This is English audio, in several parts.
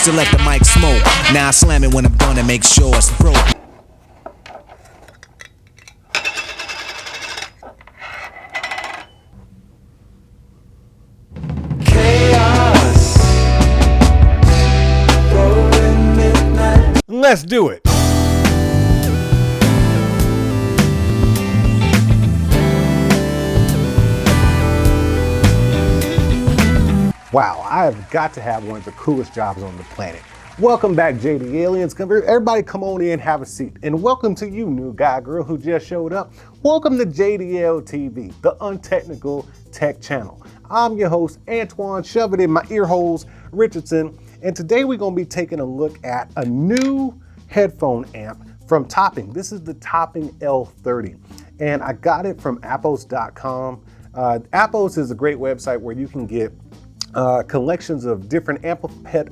to let the mic smoke. Now I slam it when I'm done and make sure it's broke. Let's do it. Wow, I have got to have one of the coolest jobs on the planet. Welcome back, JD Aliens. Everybody come on in, have a seat. And welcome to you, new guy, girl who just showed up. Welcome to JDL TV, the untechnical tech channel. I'm your host, Antoine, shove it in my ear holes, Richardson. And today we're gonna be taking a look at a new headphone amp from Topping. This is the Topping L30. And I got it from appos.com. Appos is a great website where you can get collections of different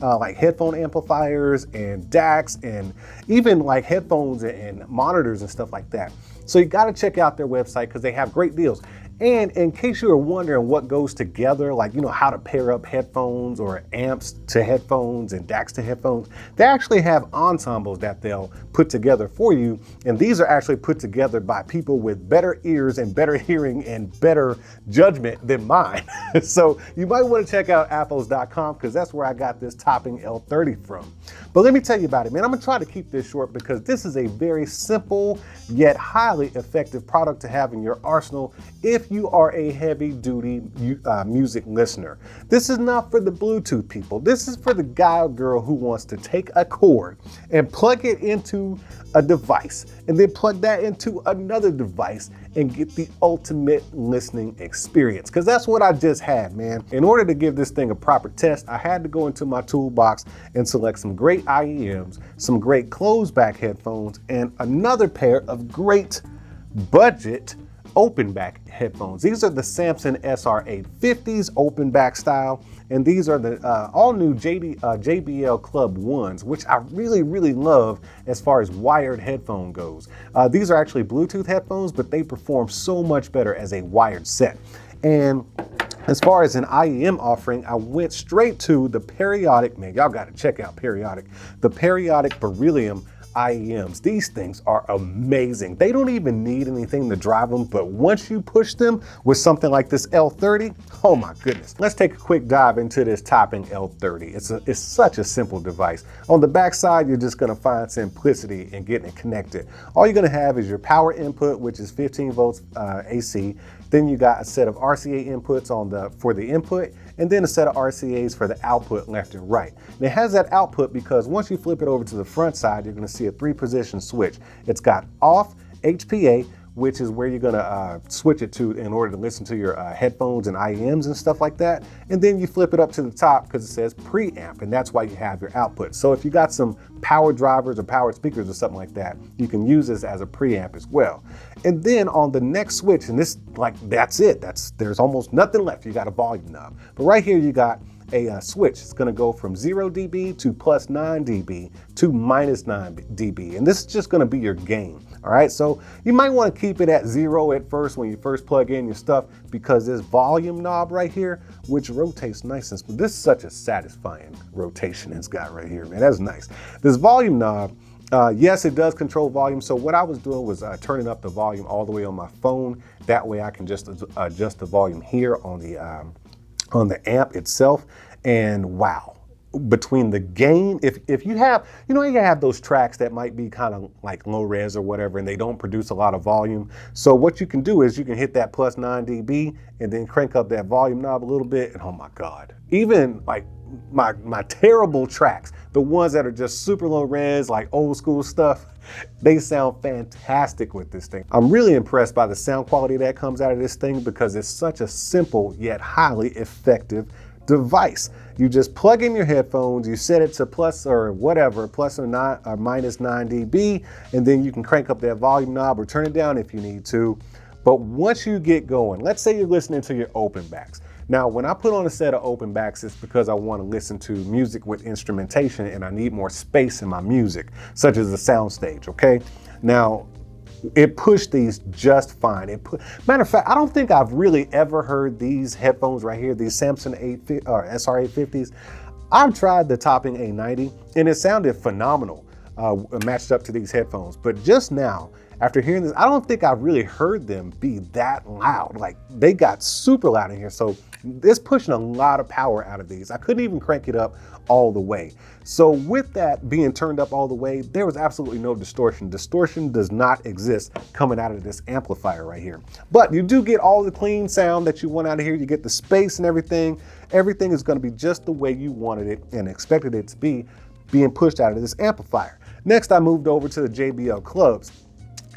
like headphone amplifiers and DACs and even like headphones and monitors and stuff like that. So you got to check out their website because they have great deals. And in case you were wondering what goes together, like, you know, how to pair up headphones or amps to headphones and DACs to headphones, they actually have ensembles that they'll put together for you. And these are actually put together by people with better ears and better hearing and better judgment than mine. So you might want to check out appos.com because that's where I got this Topping L30 from. But let me tell you about it, man. I'm gonna try to keep this short because this is a very simple yet highly effective product to have in your arsenal if you are a heavy duty music listener. This is not for the Bluetooth people. This is for the guy or girl who wants to take a cord and plug it into a device and then plug that into another device and get the ultimate listening experience. Because that's what I just had, man. In order to give this thing a proper test, I had to go into my toolbox and select some great IEMs, some great closed back headphones, and another pair of great budget open back headphones. These are the Samson SR850s open back style, and these are the all new JBL Club ONEs, which I really love as far as wired headphone goes. These are actually Bluetooth headphones, but they perform so much better as a wired set. And as far as an IEM offering, I went straight to the periodic, man, y'all gotta check out the periodic Beryllium IEMs. These things are amazing. They don't even need anything to drive them, but once you push them with something like this L30, oh my goodness. Let's take a quick dive into this Topping L30. It's such a simple device. On the back side, you're just gonna find simplicity in getting it connected. All you're gonna have is your power input, which is 15 volts AC. Then you got a set of RCA inputs for the input, and then a set of RCAs for the output left and right. And it has that output because once you flip it over to the front side, you're gonna see a 3-position switch. It's got off HPA, which is where you're gonna switch it to in order to listen to your headphones and IEMs and stuff like that. And then you flip it up to the top because it says preamp, and that's why you have your output. So if you got some power drivers or power speakers or something like that, you can use this as a preamp as well. And then on the next switch, and this, like, that's it. There's almost nothing left. You got a volume knob. But right here you got a switch. It's gonna go from 0 dB to plus 9 dB to minus 9 dB. And this is just gonna be your gain, all right? So you might wanna keep it at 0 at first when you first plug in your stuff, because this volume knob right here, which rotates nice and smooth. This is such a satisfying rotation it's got right here, man. That's nice. This volume knob, yes, it does control volume. So what I was doing was turning up the volume all the way on my phone. That way I can just adjust the volume here on the amp itself. And wow, between the gain, if you have, you know, you have those tracks that might be kind of like low res or whatever, and they don't produce a lot of volume. So what you can do is you can hit that plus 9 dB and then crank up that volume knob a little bit, and oh my God, even like my terrible tracks, the ones that are just super low res, like old school stuff, they sound fantastic with this thing. I'm really impressed by the sound quality that comes out of this thing because it's such a simple yet highly effective device. You just plug in your headphones, you set it to plus or whatever, plus or minus 9 dB, and then you can crank up that volume knob or turn it down if you need to. But once you get going, let's say you're listening to your open backs. Now, when I put on a set of open backs, it's because I want to listen to music with instrumentation and I need more space in my music, such as a soundstage, okay? Now, it pushed these just fine. Matter of fact, I don't think I've really ever heard these headphones right here, these Samson SR850s. I've tried the topping A90 and it sounded phenomenal matched up to these headphones. But just now, after hearing this, I don't think I've really heard them be that loud. Like, they got super loud in here. So it's pushing a lot of power out of these. I couldn't even crank it up all the way. So with that being turned up all the way, there was absolutely no distortion. Distortion does not exist coming out of this amplifier right here. But you do get all the clean sound that you want out of here. You get the space and everything. Everything is going to be just the way you wanted it and expected it to be being pushed out of this amplifier. Next, I moved over to the JBL Clubs.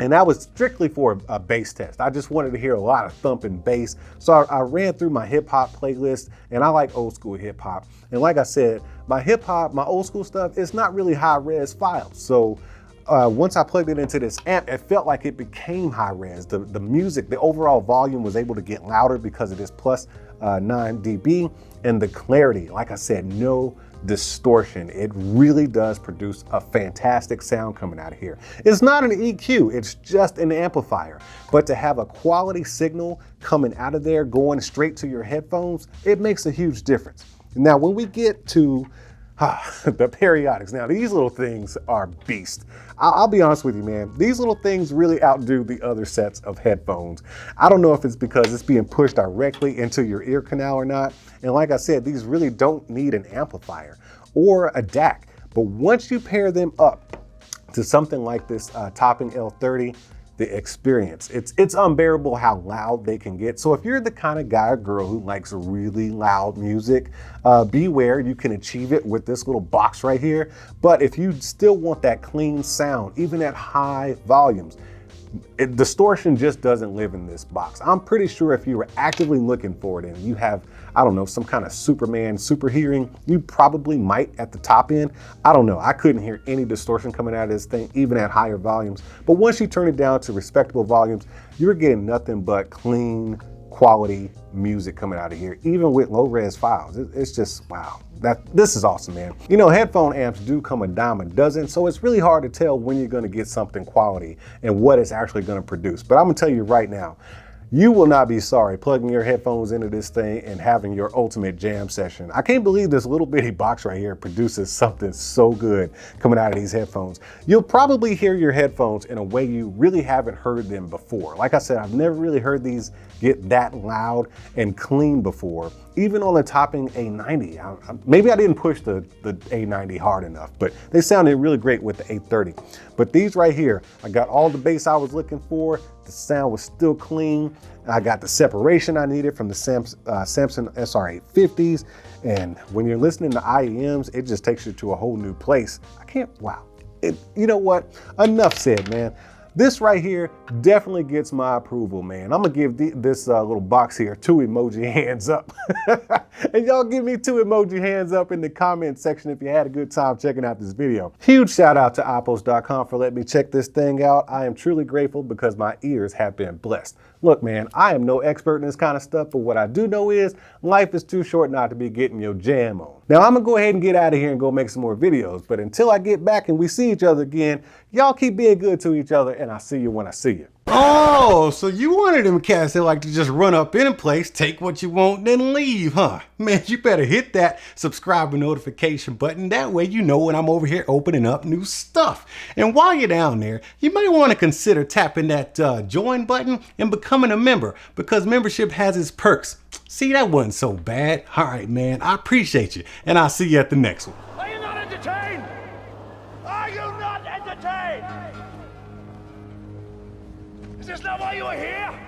And that was strictly for a bass test. I just wanted to hear a lot of thumping bass. So I ran through my hip hop playlist, and I like old school hip hop. And like I said, my hip hop, my old school stuff, it's not really high res files. So once I plugged it into this amp, it felt like it became high res. The music, the overall volume was able to get louder because of this plus 9 dB, and the clarity, like I said, no distortion. It really does produce a fantastic sound coming out of here. It's not an EQ, it's just an amplifier. But to have a quality signal coming out of there, going straight to your headphones, it makes a huge difference. Now, when we get to the periodics, now these little things are beast. I'll be honest with you, man. These little things really outdo the other sets of headphones. I don't know if it's because it's being pushed directly into your ear canal or not. And like I said, these really don't need an amplifier or a DAC. But once you pair them up to something like this topping L30, the experience, it's unbearable how loud they can get. So if you're the kind of guy or girl who likes really loud music, beware, you can achieve it with this little box right here. But if you still want that clean sound, even at high volumes, distortion just doesn't live in this box. I'm pretty sure if you were actively looking for it and you have, I don't know, some kind of Superman super hearing, you probably might at the top end. I don't know. I couldn't hear any distortion coming out of this thing, even at higher volumes. But once you turn it down to respectable volumes, you're getting nothing but clean, quality music coming out of here, even with low res files. It's just, wow. This is awesome, man. You know, headphone amps do come a dime a dozen, so it's really hard to tell when you're gonna get something quality and what it's actually gonna produce. But I'm gonna tell you right now, you will not be sorry plugging your headphones into this thing and having your ultimate jam session. I can't believe this little bitty box right here produces something so good coming out of these headphones. You'll probably hear your headphones in a way you really haven't heard them before. Like I said, I've never really heard these get that loud and clean before, even on the topping A90. Maybe I didn't push the A90 hard enough, but they sounded really great with the A30. But these right here, I got all the bass I was looking for. The sound was still clean. I got the separation I needed from the Samson SR850s. And when you're listening to IEMs, it just takes you to a whole new place. Wow. You know what? Enough said, man. This right here definitely gets my approval, man. I'm gonna give this little box here 2 emoji hands up. And y'all give me 2 emoji hands up in the comment section if you had a good time checking out this video. Huge shout out to Oppos.com for letting me check this thing out. I am truly grateful because my ears have been blessed. Look, man, I am no expert in this kind of stuff, but what I do know is life is too short not to be getting your jam on. Now, I'm gonna go ahead and get out of here and go make some more videos, but until I get back and we see each other again, y'all keep being good to each other, and I'll see you when I see you. Oh, so you wanted them cats that like to just run up in a place, take what you want, then leave, huh? Man, you better hit that subscribe and notification button. That way you know when I'm over here opening up new stuff. And while you're down there, you might want to consider tapping that join button and becoming a member, because membership has its perks. See, that wasn't so bad. All right, man, I appreciate you, and I'll see you at the next one. Are you not entertained? Are you not entertained? Is this not why you are here?